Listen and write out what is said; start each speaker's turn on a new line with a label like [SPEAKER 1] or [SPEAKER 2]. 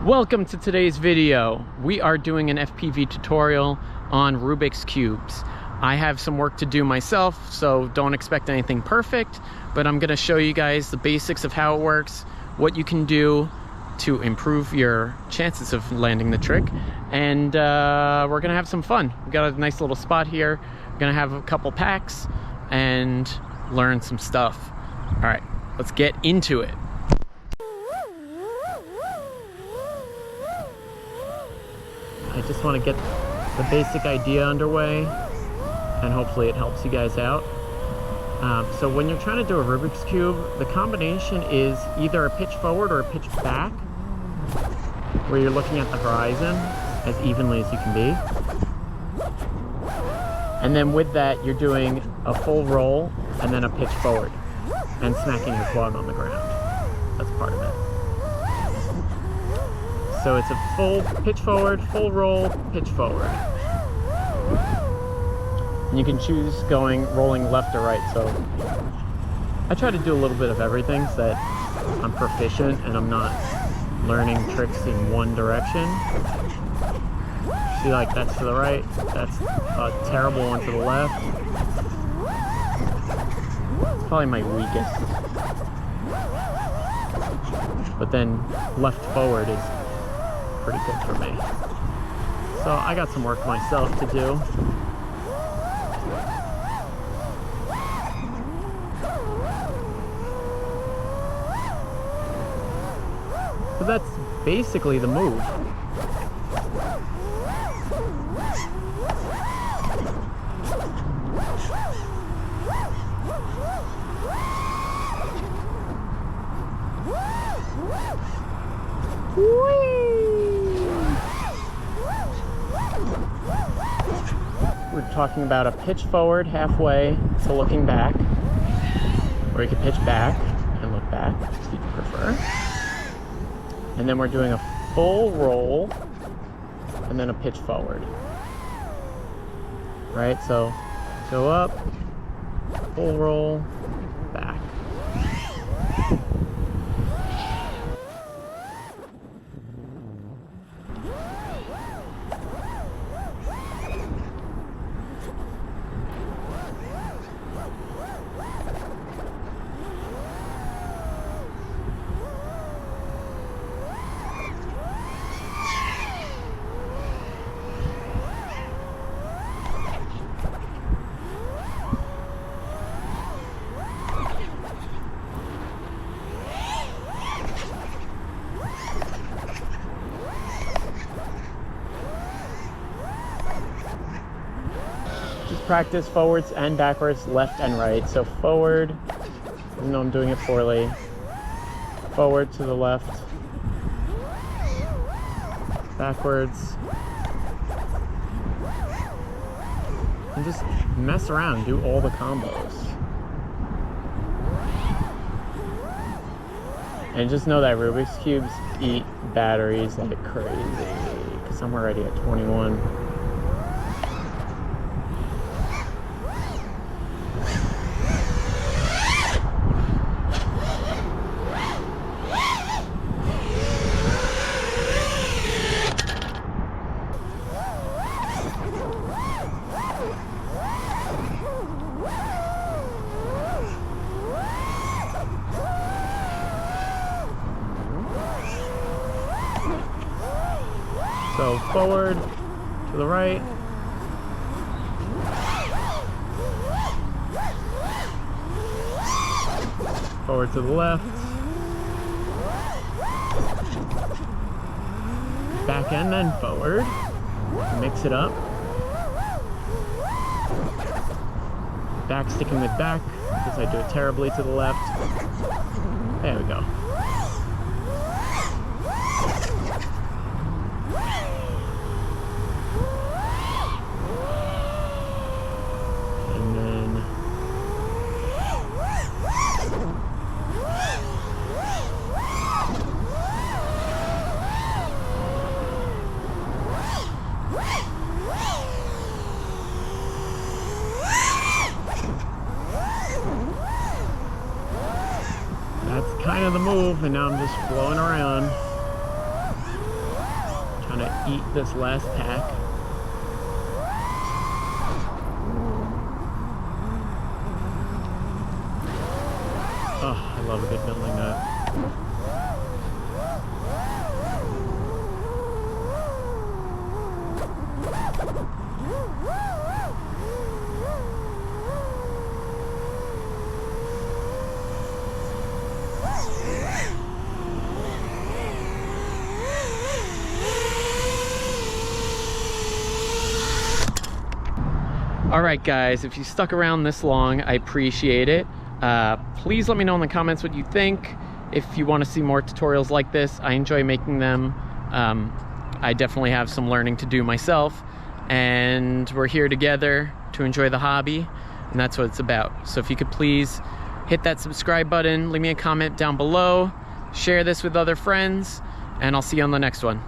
[SPEAKER 1] Welcome to today's video. We are doing an FPV tutorial on Rubik's Cubes. I have some work to do myself, so don't expect anything perfect, but I'm gonna show you guys the basics of how it works, what you can do to improve your chances of landing the trick, and we're gonna have some fun. We got a nice little spot here. We're gonna have a couple packs and learn some stuff. All right, let's get into it. I just want to get the basic idea underway, and hopefully it helps you guys out. So when you're trying to do a Rubik's Cube, the combination is either a pitch forward or a pitch back, where you're looking at the horizon as evenly as you can be. And then with that, you're doing a full roll and then a pitch forward and smacking your quad on the ground. That's part of it. So it's a full pitch forward, full roll, pitch forward. And you can choose rolling left or right. So I try to do a little bit of everything so that I'm proficient and I'm not learning tricks in one direction. See, like that's to the right, that's a terrible one to the left. It's probably my weakest. But then left forward is pretty good for me. So I got some work myself to do. But that's basically the move. We're talking about a pitch forward halfway to looking back, or you can pitch back and look back if you prefer. And then we're doing a full roll and then a pitch forward. Right, so go up, full roll, back. Practice forwards and backwards, left and right. So forward, even though I'm doing it poorly, forward to the left, backwards, and just mess around, do all the combos. And just know that Rubik's Cubes eat batteries like crazy, because I'm already at 21. So forward to the right, forward to the left, back and then forward, mix it up, back sticking with back because I do it terribly to the left. There we go. Kind of the move, and now I'm just flowing around. eat this last pack. Oh, I love a good building nut. All right, guys, if you stuck around this long, I appreciate it. Please let me know in the comments what you think. If you want to see more tutorials like this, I enjoy making them. I definitely have some learning to do myself, and we're here together to enjoy the hobby, and that's what it's about. So if you could please hit that subscribe button, leave me a comment down below, share this with other friends, and I'll see you on the next one.